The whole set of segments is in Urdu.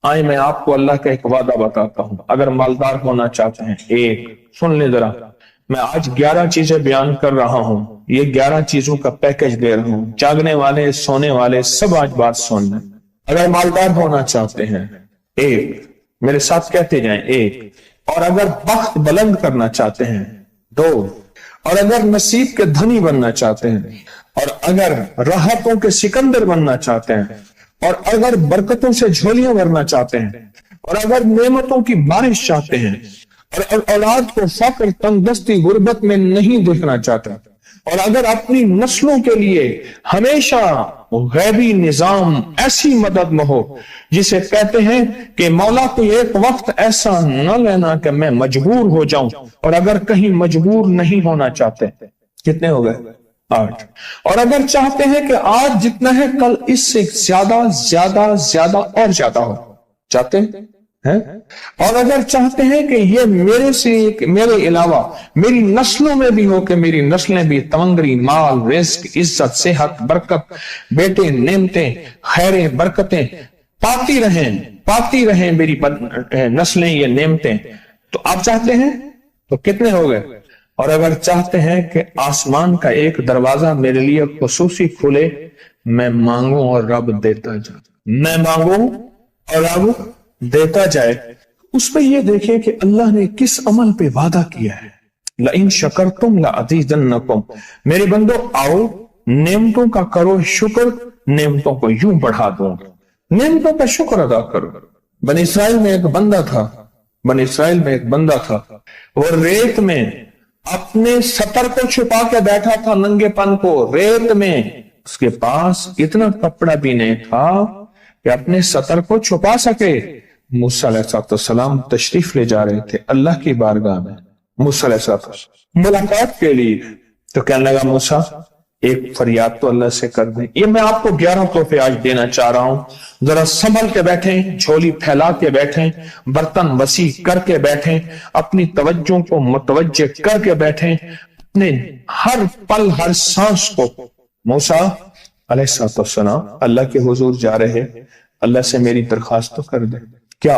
آئے میں آپ کو اللہ کا ایک وعدہ بتاتا ہوں، اگر مالدار ہونا چاہتے ہیں، ایک سن لیں ذرا، میں آج 11 چیزیں بیان کر رہا ہوں، یہ 11 چیزوں کا پیکج دے رہا ہوں، جاگنے والے سونے والے سب آج بات سن لیں۔ اگر مالدار ہونا چاہتے ہیں، ایک، میرے ساتھ کہتے جائیں، ایک، اور اگر بخت بلند کرنا چاہتے ہیں، دو، اور اگر نصیب کے دھنی بننا چاہتے ہیں، اور اگر راحتوں کے سکندر بننا چاہتے ہیں، اور اگر برکتوں سے جھولیاں بھرنا چاہتے ہیں، اور اگر نعمتوں کی بارش چاہتے ہیں، اور اولاد کو فقر، تنگ دستی، غربت میں نہیں دیکھنا چاہتا، اور اگر اپنی نسلوں کے لیے ہمیشہ غیبی نظام ایسی مدد میں ہو جسے کہتے ہیں کہ مولا کو ایک وقت ایسا نہ لینا کہ میں مجبور ہو جاؤں، اور اگر کہیں مجبور نہیں ہونا چاہتے، کتنے ہو گئے؟ 8۔ اور اگر چاہتے ہیں کہ آج جتنا ہے کل اس سے زیادہ زیادہ زیادہ اور زیادہ ہو، چاہتے ہیں؟ اور اگر چاہتے ہیں کہ یہ میرے علاوہ میری نسلوں میں بھی ہو، کہ میری نسلیں بھی تمنگری، مال، رزق، عزت، صحت، برکت، بیٹے، نعمتیں، خیریں، برکتیں پاتی رہیں میری نسلیں یہ نعمتیں، تو آپ چاہتے ہیں تو کتنے ہو گئے؟ اور اگر چاہتے ہیں کہ آسمان کا ایک دروازہ میرے لیے خصوصی کھلے، میں مانگوں اور رب دیتا جائے، میں مانگوں اور رب دیتا جائے۔ اس پہ یہ دیکھیں کہ اللہ نے کس عمل پہ وعدہ کیا ہے، لَإِن شَكَرْتُمْ لَأَزِيدَنَّكُمْ، میرے بندو آؤ نعمتوں کا کرو شکر، نعمتوں کو یوں بڑھا دوں گا، نعمتوں کا شکر ادا کرو۔ بنی اسرائیل میں ایک بندہ تھا، وہ ریت میں اپنے سطر کو چھپا کے بیٹھا تھا، ننگے پن کو ریت میں، اس کے پاس اتنا کپڑا بھی نہیں تھا کہ اپنے سطر کو چھپا سکے۔ موسیٰ علیہ السلام تشریف لے جا رہے تھے اللہ کی بارگاہ میں، موسیٰ علیہ السلام ملاقات کے لیے، تو کہنے لگا موسیٰ ایک فریاد تو اللہ سے کر دیں۔ یہ میں آپ کو 11 تحفے آج دینا چاہ رہا ہوں، ذرا سنبھل کے بیٹھیں، جھولی پھیلا کے بیٹھیں، برتن وسیع کر کے بیٹھیں، اپنی توجہ کو متوجہ کر کے بیٹھیں، اپنے ہر پل ہر سانس کو۔ موسیٰ علیہ السلام اللہ کے حضور جا رہے، اللہ سے میری درخواست تو کر دے، کیا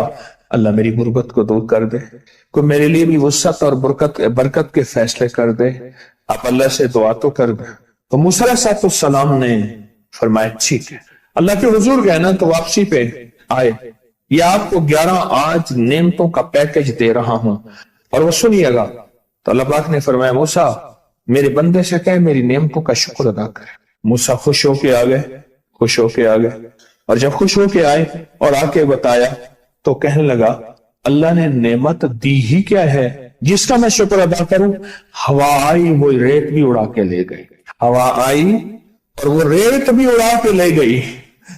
اللہ میری غربت کو دور کر دے، کوئی میرے لیے بھی وسعت اور برکت کے فیصلے کر دے، آپ اللہ سے دعا تو کر دے۔ تو موسیٰ علیہ السلام نے فرمایا ٹھیک ہے، اللہ کے حضور گئے نا تو واپسی پہ آئے، یہ آپ کو 11 آج نعمتوں کا پیکج دے رہا ہوں، اور وہ سنیے گا۔ تو اللہ پاک نے فرمایا موسیٰ میرے بندے سے کہے میری نعمتوں کا شکر ادا کرے۔ موسیٰ خوش ہو کے آ گئے، اور جب خوش ہو کے آئے اور آ کے بتایا تو کہنے لگا اللہ نے نعمت دی ہی کیا ہے جس کا میں شکر ادا کروں؟ ہوا آئی وہ ریت بھی اڑا کے لے گئی، ہوا آئی اور وہ ریت بھی اڑا کے لے گئی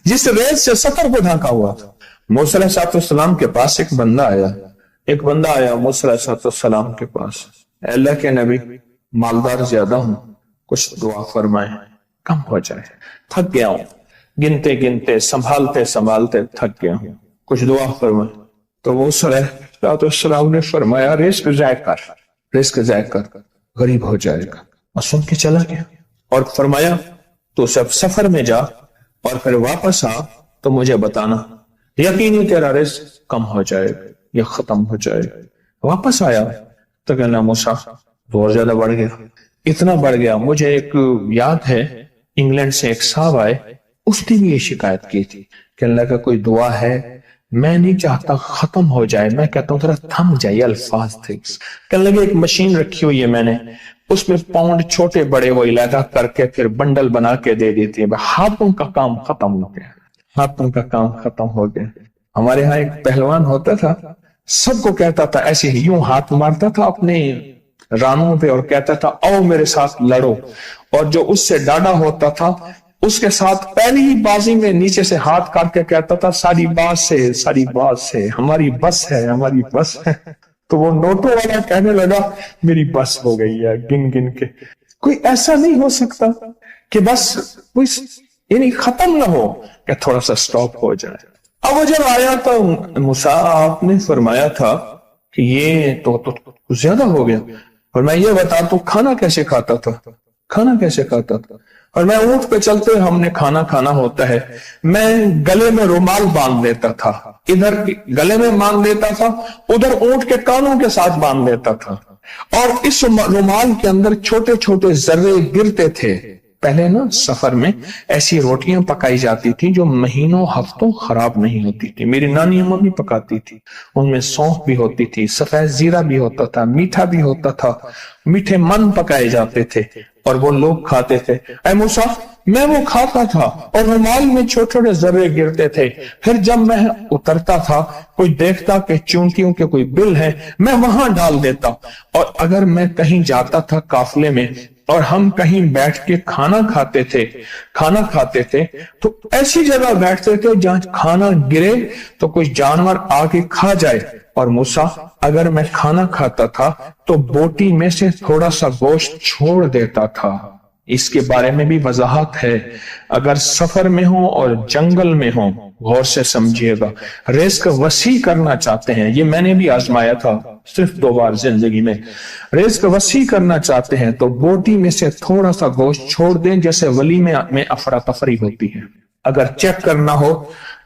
جس ریت سے سطر کو ڈھانکا ہوا تھا۔ موسیٰ علیہ السلام کے پاس ایک بندہ آیا موسیٰ علیہ السلام کے پاس، اے اللہ کے نبی مالدار زیادہ ہوں، کچھ دعا فرمائیں، کم ہو جائے، تھک گیا ہوں، گنتے سنبھالتے تھک گیا ہوں، کچھ دعا فرمائیں۔ تو موسیٰ علیہ السلام نے فرمایا رزق ضائع کر، غریب ہو جائے گا، اور سن کے چلا گیا، اور فرمایا تو سب سفر میں جا اور پھر واپس آ تو مجھے بتانا، یقینی تیرا رزق کم ہو جائے گا یا ختم ہو جائے گا۔ واپس آیا تو کہنا موسیٰ بہت زیادہ بڑھ گیا، اتنا بڑھ گیا، مجھے ایک یاد ہے انگلینڈ سے ایک صاحب آئے، اس نے بھی یہ شکایت کی تھی کہ اللہ کا کوئی دعا ہے، میں نہیں چاہتا ختم ہو جائے، میں کہتا ہوں ذرا تھم جائے الفاظ تھے۔ کہنے لگے ایک مشین رکھی ہوئی ہے میں نے، اس میں پاؤنڈ چھوٹے بڑے وہ علیحدہ کر کے پھر بنڈل بنا کے دے دیتی ہے، ہاتھوں کا کام ختم ہو گیا۔ ہمارے ہاں ایک پہلوان ہوتا تھا، سب کو کہتا تھا ایسے ہی، یوں ہاتھ مارتا تھا اپنے رانوں پہ اور کہتا تھا آؤ میرے ساتھ لڑو، اور جو اس سے ڈاڈا ہوتا تھا اس کے ساتھ پہلی ہی بازی میں نیچے سے ہاتھ کاٹ کے کہتا تھا ساری بات سے ہماری بس ہے۔ تو وہ نوٹوں والا کہنے لگا میری بس ہو گئی ہے، گن کے کوئی ایسا نہیں ہو سکتا کہ بس کوئی یعنی ختم نہ ہو، کہ تھوڑا سا سٹاپ ہو جائے۔ اب وہ جب آیا تو موسیٰ آپ نے فرمایا تھا کہ یہ تو زیادہ ہو گیا، فرمایا یہ بتا تو کھانا کیسے کھاتا تھا؟ اور میں اونٹ پہ چلتے ہوئے ہم نے کھانا کھانا ہوتا ہے، میں گلے میں رومال باندھ لیتا تھا، ادھر گلے میں باندھ لیتا تھا، ادھر اونٹ کے کانوں کے ساتھ باندھ لیتا تھا، اور اس رومال کے اندر چھوٹے چھوٹے ذرے گرتے تھے۔ پہلے نا سفر میں ایسی روٹیاں پکائی جاتی تھی جو مہینوں ہفتوں خراب نہیں ہوتی تھی، میری نانی اماں بھی پکاتی تھی، ان میں سونف بھی ہوتی تھی، سفید زیرہ بھی ہوتا تھا، میٹھا بھی ہوتا تھا، میٹھے من پکائے جاتے تھے اور وہ لوگ کھاتے تھے۔ اے موسیٰ، میں وہ کھاتا تھا اور رومال میں چھوٹے چھوٹے ذرے گرتے تھے، پھر جب میں اترتا تھا کوئی دیکھتا کہ چونٹیوں کے کوئی بل ہے، میں وہاں ڈال دیتا، اور اگر میں کہیں جاتا تھا قافلے میں اور ہم کہیں بیٹھ کے کھانا کھاتے تھے تو ایسی جگہ بیٹھتے تھے جہاں کھانا گرے تو کوئی جانور آ کے کھا جائے، اور موسیٰ اگر میں کھانا کھاتا تھا تو بوٹی میں سے تھوڑا سا گوشت چھوڑ دیتا تھا۔ اس کے بارے میں بھی وضاحت ہے، اگر سفر میں ہو اور جنگل میں ہو، غور سے سمجھیے گا، رزق وسیع کرنا چاہتے ہیں، یہ میں نے بھی آزمایا تھا صرف 2 بار زندگی میں، رزق وسیع کرنا چاہتے ہیں تو بوٹی میں سے تھوڑا سا گوشت چھوڑ دیں، جیسے ولیمے میں افراتفری ہوتی ہے۔ اگر چیک کرنا ہو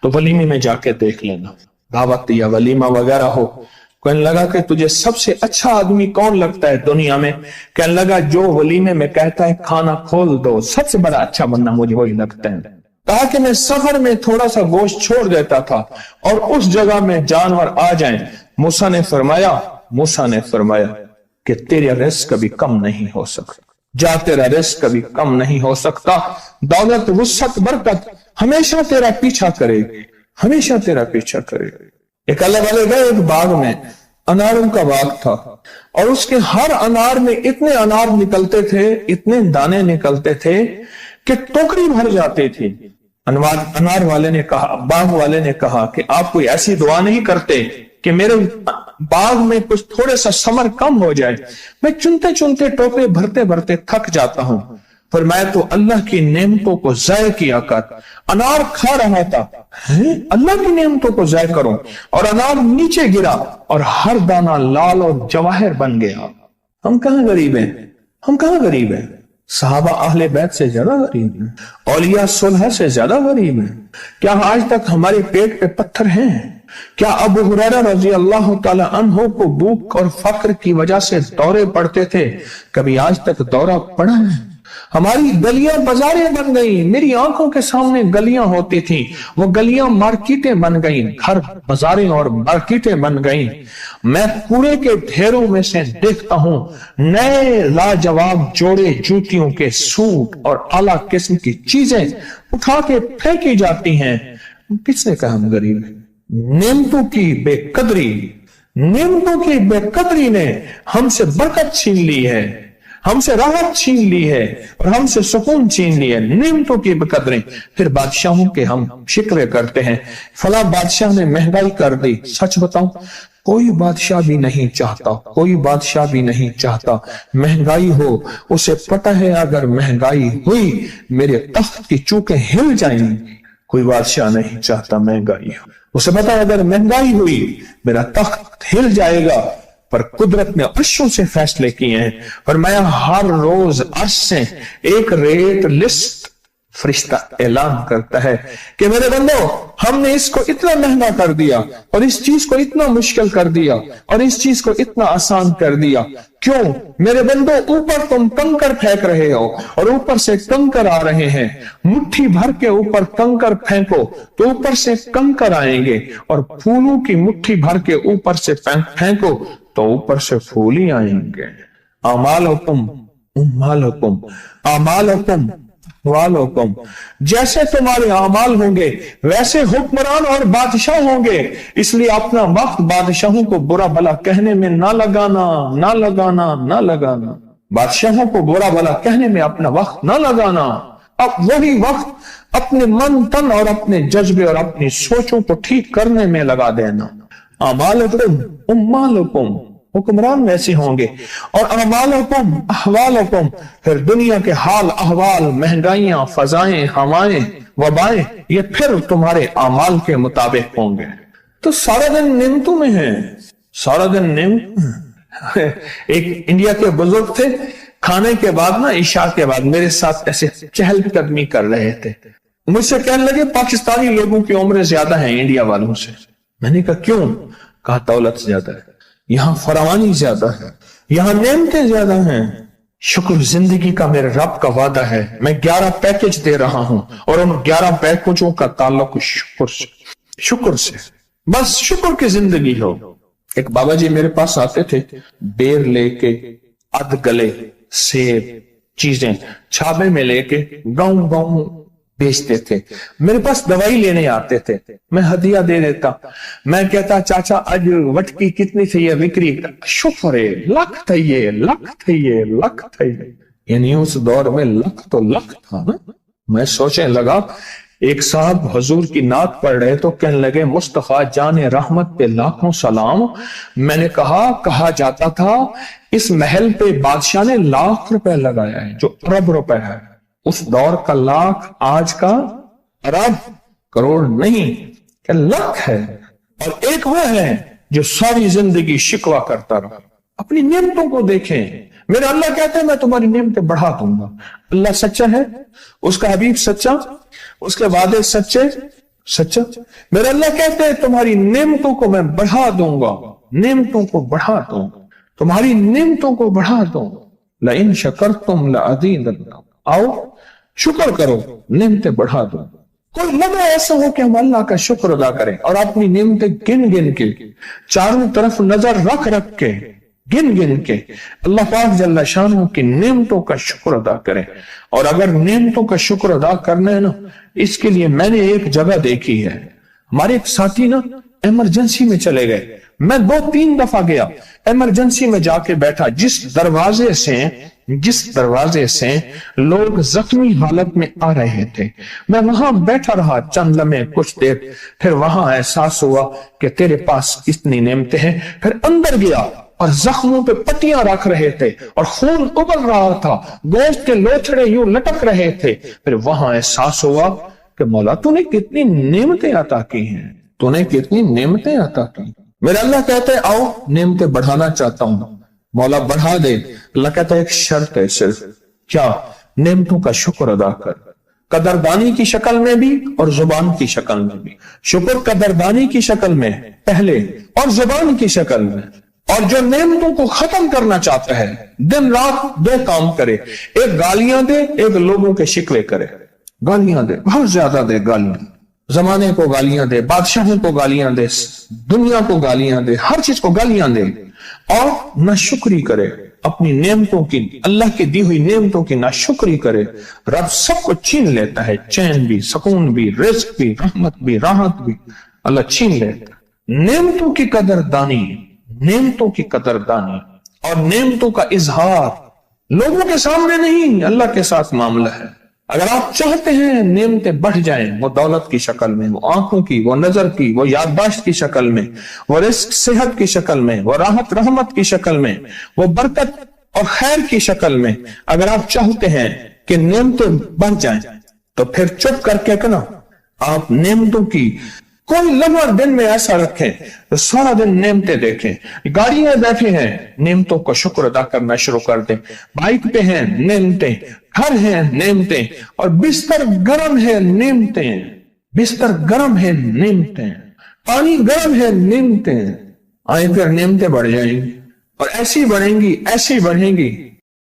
تو ولیمے میں جا کے دیکھ لینا، دعوت یا ولیمہ وغیرہ ہو، کہنے لگا کہ تجھے سب سے اچھا آدمی کون لگتا ہے دنیا میں؟ کہنے لگا جو ولیمے میں کہتا ہے کھانا کھول دو، سب سے بڑا اچھا بندہ مجھے وہی لگتا ہے۔ تاکہ میں سفر میں تھوڑا سا گوشت چھوڑ دیتا تھا اور اس جگہ میں جانور آ جائیں۔ موسیٰ نے فرمایا کہ تیرا رزق کبھی کم نہیں ہو سکتا، جا تیرا رزق کبھی کم نہیں ہو سکتا، دولت وسعت برکت ہمیشہ تیرا پیچھا کرے گی، ہمیشہ تیرا پیچھا کرے گی۔ ایک اللہ والے گئے ایک باغ میں، اناروں کا باغ تھا، اور اس کے ہر انار میں اتنے انار نکلتے تھے، اتنے دانے نکلتے تھے کہ ٹوکری بھر جاتی تھی۔ انار والے نے کہا، باغ والے نے کہا کہ آپ کوئی ایسی دعا نہیں کرتے کہ میرے باغ میں کچھ تھوڑے سا ثمر کم ہو جائے، میں چنتے چنتے ٹوکرے بھرتے بھرتے تھک جاتا ہوں، پر میں تو اللہ کی نعمتوں کو ضائع کیا کر انار کھا رہا تھا، اللہ کی نعمتوں کو ضائع کروں، اور انار نیچے گرا اور ہر دانہ لال اور جواہر بن گیا۔ ہم کہاں غریب ہیں؟ صحابہ اہل بیت سے زیادہ غریب ہیں، اولیاء صلح سے زیادہ غریب ہیں۔ کیا آج تک ہمارے پیٹ پہ پتھر ہیں؟ کیا ابو ہریرہ رضی اللہ تعالی عنہ کو بھوک اور فقر کی وجہ سے دورے پڑتے تھے؟ کبھی آج تک دورہ پڑا ہے؟ ہماری گلیاں بازاریں بن گئی، میری آنکھوں کے سامنے گلیاں ہوتی تھی، وہ گلیاں مارکیٹیں بن گئی، گھر بازاریں اور مارکیٹیں بن گئی۔ میں کوڑے کے ڈھیروں میں سے دیکھتا ہوں نئے لاجواب جوڑے جوتیوں کے سوٹ اور اعلیٰ قسم کی چیزیں اٹھا کے پھینکی جاتی ہیں۔ کس نے کہا ہم غریب ہیں؟ نعمتوں کی بے قدری نے ہم سے برکت چھین لی ہے، ہم سے راحت چھین لی ہے اور ہم سے سکون چھین لی ہے، نعمتوں کی بے قدری۔ پھر بادشاہوں کے ہم شکوے کرتے ہیں، فلاں بادشاہ نے مہنگائی کر دی۔ سچ بتاؤں، کوئی بادشاہ بھی نہیں چاہتا مہنگائی ہو، اسے پتہ ہے اگر مہنگائی ہوئی میرے تخت کی چوکیں ہل جائیں گی۔ کوئی بادشاہ نہیں چاہتا مہنگائی ہو، اسے پتہ ہے اگر مہنگائی ہوئی میرا تخت ہل جائے گا، پر قدرت نے عرشوں سے فیصلے کیے ہیں، اور میں ہر روز عرش سے ایک ریٹ لسٹ فرشتہ اعلان کرتا ہے کہ میرے بندو، ہم نے اس کو اتنا مہنگا کر دیا اور اس چیز کو اتنا مشکل کر دیا اور اس چیز کو اتنا آسان کر دیا، کیوں میرے بندو؟ اوپر تم کنکر پھینک رہے ہو اور اوپر سے کنکر آ رہے ہیں، مٹھی بھر کے اوپر کنکر پھینکو تو اوپر سے کنکر آئیں گے، اور پھولوں کی مٹھی بھر کے اوپر سے پھینکو تو اوپر سے پھول ہی آئیں گے۔ اعمالکم، جیسے تمہارے اعمال ہوں گے ویسے حکمران اور بادشاہ ہوں گے، اس لیے اپنا وقت بادشاہوں کو برا بھلا کہنے میں نہ لگانا، بادشاہوں کو برا بھلا کہنے میں اپنا وقت نہ لگانا، اب وہی وقت اپنے من تن اور اپنے جذبے اور اپنی سوچوں کو ٹھیک کرنے میں لگا دینا۔ اعمالکم، حکمران ویسے ہوں گے، اور اعمالکم احوالکم، پھر دنیا کے حال احوال، مہنگائیاں، فضائیں، ہوائیں، وبائیں، یہ پھر تمہارے اعمال کے مطابق ہوں گے۔ تو سارا دن نعمتوں میں ہیں، سارا دن نعمت۔ ایک انڈیا کے بزرگ تھے، کھانے کے بعد نا عشاء کے بعد میرے ساتھ ایسے چہل قدمی کر رہے تھے. مجھ سے کہنے لگے پاکستانی لوگوں کی عمریں زیادہ ہیں انڈیا والوں سے. میں نے کہا کیوں؟ کہا دولت زیادہ ہے, یہاں فراوانی زیادہ ہے, یہاں نعمتیں زیادہ ہیں. شکر زندگی کا میرے رب کا وعدہ ہے, میں 11 پیکج دے رہا ہوں اور ان 11 پیکجوں کا تعلق شکر سے. بس شکر کی زندگی ہو. ایک بابا جی میرے پاس آتے تھے, بیر لے کے, ادھ گلے سیب چیزیں چھابے میں لے کے گاؤں گاؤں بیچتے تھے. میرے پاس دوائی لینے آتے تھے, میں ہدیہ دے دیتا. میں کہتا چاچا آج وٹکی کتنی تھی یہ وکری؟ شکر ہے, لکھ تھا یہ, لکھ تھا یہ, لکھ تھا یہ. یعنی اس دور میں لکھ تو لکھ تھا نا. میں سوچنے لگا, ایک صاحب حضور کی نعت پڑھ رہے تو کہنے لگے مصطفیٰ جان رحمت پہ لاکھوں سلام. میں نے کہا جاتا تھا اس محل پہ بادشاہ نے لاکھ روپے لگایا ہے, جو ارب روپے ہے. اس دور کا لاکھ آج کا ارب کروڑ نہیں کہ لاکھ ہے. اور ایک وہ ہے جو ساری زندگی شکوہ کرتا رہا. اپنی نعمتوں کو دیکھیں. میرا اللہ کہتے ہیں میں تمہاری نعمتیں بڑھا دوں گا. اللہ سچا ہے, اس کا حبیب سچا, اس کے وعدے سچا. میرا اللہ کہتے ہیں تمہاری نعمتوں کو میں بڑھا دوں گا, نعمتوں کو بڑھا دوں گا, تمہاری نعمتوں کو بڑھا دوں گا. لئن شکرتم لأزیدنکم, آؤ شکر کرو نعمتیں بڑھا دوں. کوئی لمحہ ایسا ہو کہ ہم اللہ کا شکر ادا کریں اور اپنی نعمتیں گن گن کے, چاروں طرف نظر رکھ کے, گن گن کے اللہ پاک جل شانہ کی نعمتوں کا شکر ادا کریں. اور اگر نعمتوں کا شکر ادا کرنا ہے نا, اس کے لیے میں نے ایک جگہ دیکھی ہے. ہمارے ایک ساتھی نا ایمرجنسی میں چلے گئے. میں 2-3 دفعہ گیا, ایمرجنسی میں جا کے بیٹھا. جس دروازے سے لوگ زخمی حالت میں آ رہے تھے, میں وہاں بیٹھا رہا چند لمحے, کچھ دیر. پھر وہاں احساس ہوا کہ تیرے پاس اتنی نعمتیں ہیں. پھر اندر گیا اور زخموں پہ پٹیاں رکھ رہے تھے اور خون ابل رہا تھا, گوشت کے لوتھڑے یوں لٹک رہے تھے. پھر وہاں احساس ہوا کہ مولا تو نے کتنی نعمتیں عطا کی ہیں, تو نے کتنی نعمتیں عطا کی. میرا اللہ کہتے ہیں آؤ نعمتیں بڑھانا چاہتا ہوں. مولا بڑھا دے. اللہ کہتا ہے ایک شرط ہے صرف, کیا؟ نعمتوں کا شکر ادا کر, قدردانی کی شکل میں بھی اور زبان کی شکل میں بھی. شکر قدردانی کی شکل میں پہلے اور زبان کی شکل میں. اور جو نعمتوں کو ختم کرنا چاہتا ہے دن رات 2 کام کرے, ایک گالیاں دے, ایک لوگوں کے شکوے کرے. گالیاں دے, بہت زیادہ دے گالیاں, زمانے کو گالیاں دے, بادشاہوں کو گالیاں دے, دنیا کو گالیاں دے, ہر چیز کو گالیاں دے. اور ناشکری کرے اپنی نعمتوں کی, اللہ کی دی ہوئی نعمتوں کی ناشکری کرے. رب سب کو چھین لیتا ہے, چین بھی, سکون بھی, رزق بھی, رحمت بھی, راحت بھی, اللہ چھین لیتا ہے. نعمتوں کی قدردانی, نعمتوں کی قدردانی اور نعمتوں کا اظہار لوگوں کے سامنے نہیں, اللہ کے ساتھ معاملہ ہے. اگر آپ چاہتے ہیں نعمتیں بڑھ جائیں, وہ دولت کی شکل میں, وہ آنکھوں کی, وہ نظر کی, وہ یادداشت کی شکل میں, وہ رزق صحت کی شکل میں, وہ راحت رحمت کی شکل میں, وہ برکت اور خیر کی شکل میں, اگر آپ چاہتے ہیں کہ نعمتیں بڑھ جائیں تو پھر چپ کر کے نا آپ نعمتوں کی کوئی لمحہ دن میں ایسا رکھیں تو سارا دن نعمتیں دیکھیں. گاڑی میں بیٹھے ہیں, نعمتوں کو شکر ادا کرنا شروع کر دیں. بائک پہ ہیں, نعمتیں. گھر ہیں, نعمتیں. اور بستر گرم ہے, نعمتیں. بستر گرم ہے, نعمتیں. پانی گرم ہے, نعمتیں. آئیں پھر نعمتیں بڑھ جائیں گی اور ایسی بڑھیں گی, ایسی بڑھیں گی